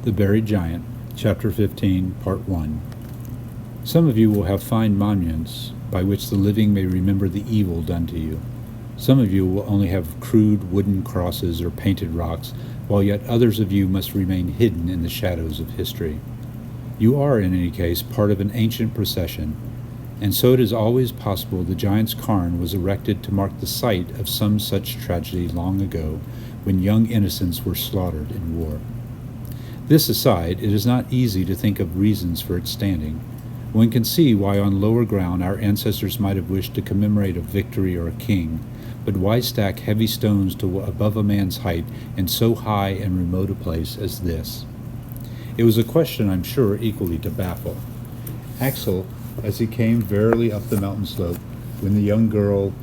The Buried Giant, Chapter 15, Part 1. Some of you will have fine monuments by which the living may remember the evil done to you. Some of you will only have crude wooden crosses or painted rocks, while yet others of you must remain hidden in the shadows of history. You are, in any case, part of an ancient procession, and so it is always possible the giant's cairn was erected to mark the site of some such tragedy long ago, when young innocents were slaughtered in war. This aside, it is not easy to think of reasons for its standing. One can see why on lower ground our ancestors might have wished to commemorate a victory or a king, but why stack heavy stones to above a man's height in so high and remote a place as this? It was a question, I'm sure, equally to baffle. Axel, as he came wearily up the mountain slope, when the young girl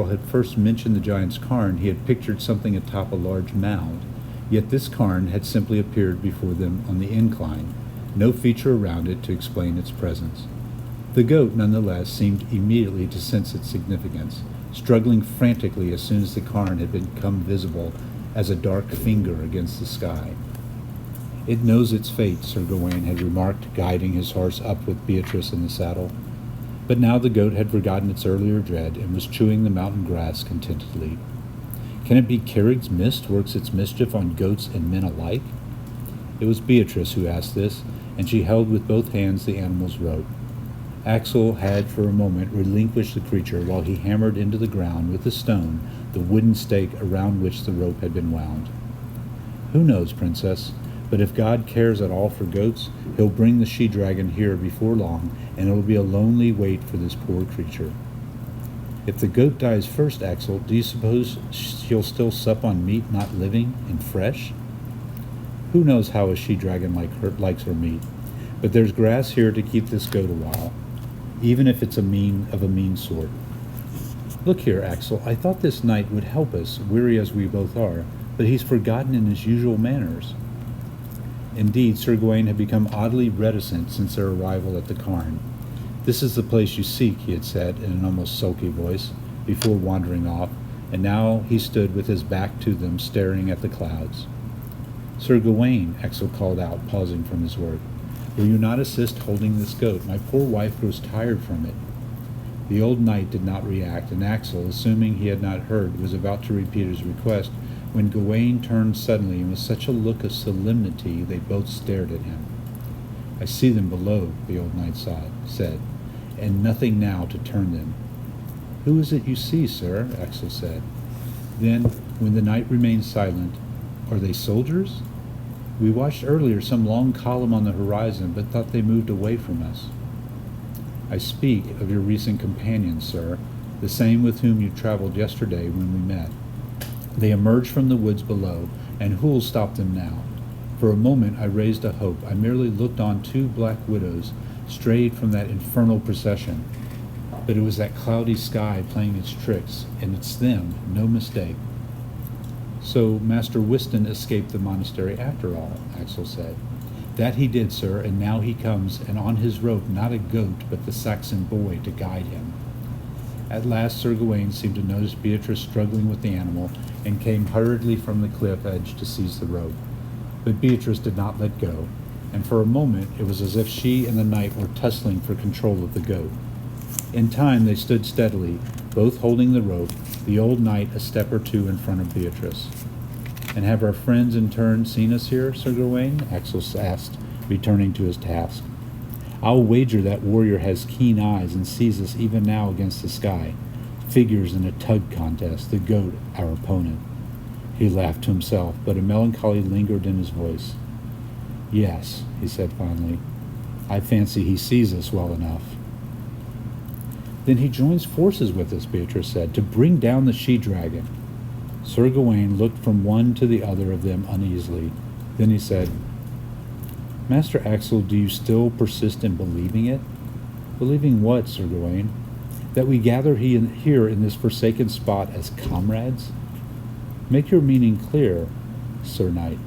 had first mentioned the giant's cairn, he had pictured something atop a large mound. Yet this cairn had simply appeared before them on the incline, no feature around it to explain its presence. The goat, nonetheless, seemed immediately to sense its significance, struggling frantically as soon as the cairn had become visible as a dark finger against the sky. It knows its fate, Sir Gawain had remarked, guiding his horse up with Beatrice in the saddle. But now the goat had forgotten its earlier dread and was chewing the mountain grass contentedly. Can it be Kerrig's mist works its mischief on goats and men alike? It was Beatrice who asked this, and she held with both hands the animal's rope. Axel had for a moment relinquished the creature while he hammered into the ground with a stone the wooden stake around which the rope had been wound. Who knows, Princess, but if God cares at all for goats, he'll bring the she-dragon here before long, and it'll be a lonely wait for this poor creature. If the goat dies first, Axel, do you suppose she'll still sup on meat not living and fresh? Who knows how a she-dragon likes her meat, but there's grass here to keep this goat a while, even if it's of a mean sort. Look here, Axel, I thought this knight would help us, weary as we both are, but he's forgotten in his usual manners. Indeed, Sir Gawain had become oddly reticent since their arrival at the cairn. This is the place you seek, he had said in an almost sulky voice, before wandering off, and now he stood with his back to them, staring at the clouds. Sir Gawain, Axel called out, pausing from his work, will you not assist holding this goat? My poor wife grows tired from it. The old knight did not react, and Axel, assuming he had not heard, was about to repeat his request, when Gawain turned suddenly, and with such a look of solemnity they both stared at him. I see them below, the old knight said, and nothing now to turn them. Who is it you see, sir? Axel said. Then, when the knight remained silent, are they soldiers? We watched earlier some long column on the horizon, but thought they moved away from us. I speak of your recent companions, sir, the same with whom you traveled yesterday when we met. They emerged from the woods below, and who'll stop them now? For a moment I raised a hope. I merely looked on two black widows strayed from that infernal procession. But it was that cloudy sky playing its tricks, and it's them, no mistake. So Master Wystan escaped the monastery after all, Axel said. That he did, sir, and now he comes, and on his rope not a goat, but the Saxon boy to guide him. At last Sir Gawain seemed to notice Beatrice struggling with the animal, and came hurriedly from the cliff edge to seize the rope. But Beatrice did not let go, and for a moment it was as if she and the knight were tussling for control of the goat. In time they stood steadily, both holding the rope, the old knight a step or two in front of Beatrice. And have our friends in turn seen us here, Sir Gawain? Axel asked, returning to his task. I'll wager that warrior has keen eyes and sees us even now against the sky, figures in a tug contest, the goat our opponent. He laughed to himself, but a melancholy lingered in his voice. Yes, he said finally, I fancy he sees us well enough. Then he joins forces with us, Beatrice said, to bring down the she-dragon. Sir Gawain looked from one to the other of them uneasily. Then he said, Master Axel, do you still persist in believing it? Believing what, Sir Gawain? That we gather here in this forsaken spot as comrades? Make your meaning clear, Sir Knight.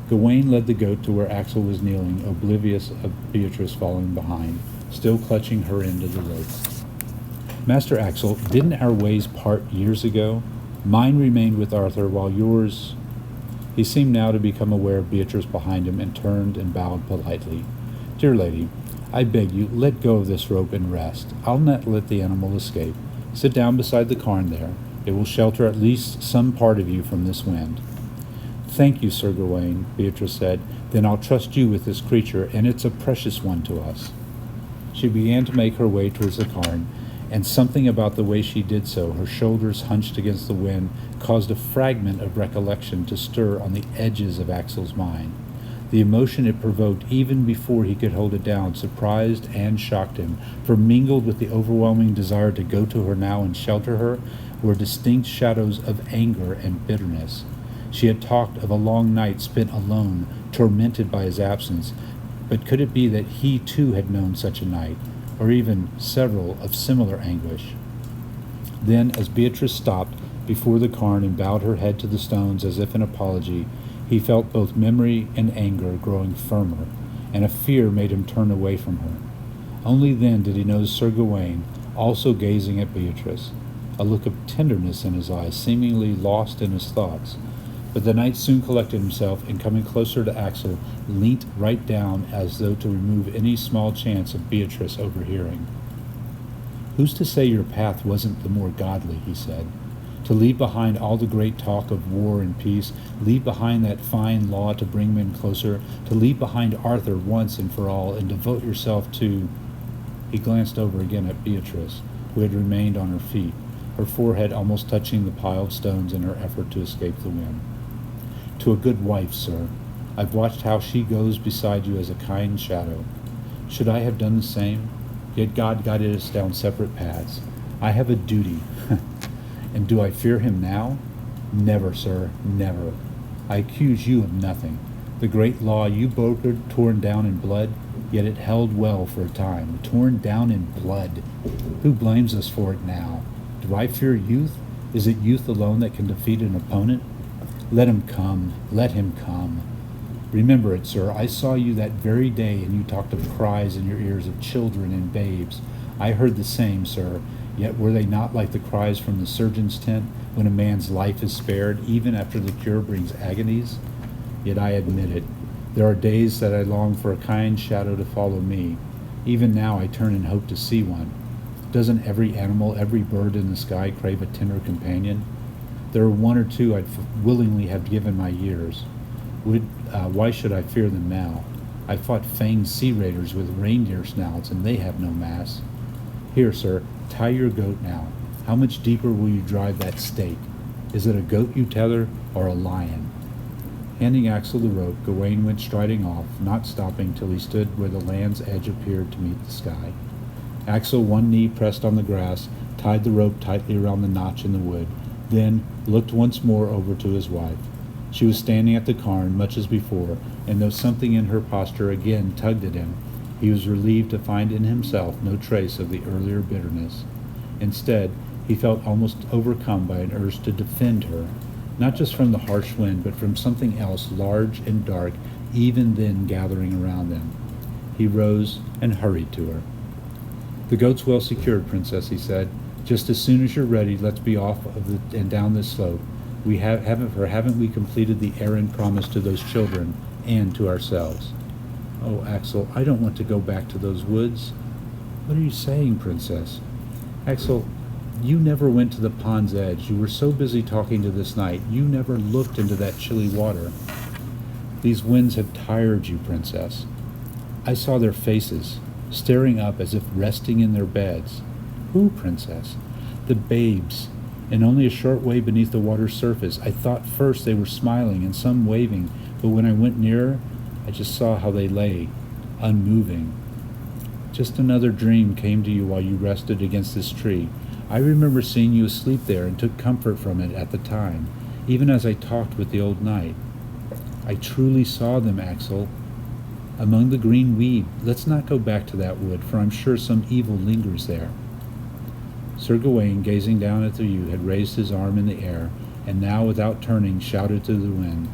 Gawain led the goat to where Axel was kneeling, oblivious of Beatrice following behind, still clutching her end of the rope. Master Axel, didn't our ways part years ago? Mine remained with Arthur, while yours... He seemed now to become aware of Beatrice behind him and turned and bowed politely. "Dear lady, I beg you, let go of this rope and rest. I'll not let the animal escape. Sit down beside the cairn there. It will shelter at least some part of you from this wind." "Thank you, Sir Gawain," Beatrice said. "Then I'll trust you with this creature, and it's a precious one to us." She began to make her way towards the cairn, and something about the way she did so, her shoulders hunched against the wind, caused a fragment of recollection to stir on the edges of Axel's mind. The emotion it provoked, even before he could hold it down, surprised and shocked him, for mingled with the overwhelming desire to go to her now and shelter her were distinct shadows of anger and bitterness. She had talked of a long night spent alone, tormented by his absence, but could it be that he too had known such a night, or even several of similar anguish? Then, as Beatrice stopped before the cairn and bowed her head to the stones as if in apology, he felt both memory and anger growing firmer, and a fear made him turn away from her. Only then did he notice Sir Gawain, also gazing at Beatrice, a look of tenderness in his eyes, seemingly lost in his thoughts. But the knight soon collected himself, and coming closer to Axel, leant right down as though to remove any small chance of Beatrice overhearing. "Who's to say your path wasn't the more godly?" he said. "To leave behind all the great talk of war and peace, leave behind that fine law to bring men closer, to leave behind Arthur once and for all, and devote yourself to—" He glanced over again at Beatrice, who had remained on her feet, her forehead almost touching the piled stones in her effort to escape the wind. "To a good wife, sir. I've watched how she goes beside you as a kind shadow. Should I have done the same? Yet God guided us down separate paths. I have a duty. And do I fear him now? Never, sir, never. I accuse you of nothing. The great law you brokered, torn down in blood, yet it held well for a time. Torn down in blood. Who blames us for it now? Do I fear youth? Is it youth alone that can defeat an opponent? Let him come. Let him come. Remember it, sir. I saw you that very day, and you talked of cries in your ears of children and babes. I heard the same, sir. Yet were they not like the cries from the surgeon's tent when a man's life is spared, even after the cure brings agonies? Yet I admit it. There are days that I long for a kind shadow to follow me. Even now I turn and hope to see one. Doesn't every animal, every bird in the sky crave a tender companion? There are one or two I'd willingly have given my years. Why should I fear them now? I fought fanged sea raiders with reindeer snouts, and they have no mass. Here, sir, tie your goat now. How much deeper will you drive that stake? Is it a goat you tether, or a lion? Handing Axel the rope, Gawain went striding off, not stopping till he stood where the land's edge appeared to meet the sky. Axel, one knee pressed on the grass, tied the rope tightly around the notch in the wood, then looked once more over to his wife. She was standing at the cairn, much as before, and though something in her posture again tugged at him, he was relieved to find in himself no trace of the earlier bitterness. Instead, he felt almost overcome by an urge to defend her, not just from the harsh wind, but from something else large and dark, even then gathering around them. He rose and hurried to her. "The goat's well secured, Princess," he said. "Just as soon as you're ready, let's be off and down this slope. Haven't we completed the errand promised to those children and to ourselves?" "Oh, Axel, I don't want to go back to those woods." "What are you saying, Princess?" "Axel, you never went to the pond's edge. You were so busy talking to this knight. You never looked into that chilly water." "These winds have tired you, Princess." "I saw their faces, staring up as if resting in their beds." "Who, Princess?" "The babes, and only a short way beneath the water's surface. I thought first they were smiling and some waving, but when I went nearer, I just saw how they lay, unmoving." "Just another dream came to you while you rested against this tree. I remember seeing you asleep there and took comfort from it at the time, even as I talked with the old knight." "I truly saw them, Axel, among the green weed. Let's not go back to that wood, for I'm sure some evil lingers there." Sir Gawain, gazing down at the view, had raised his arm in the air, and now, without turning, shouted to the wind,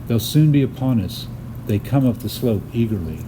"They'll soon be upon us. They come up the slope eagerly."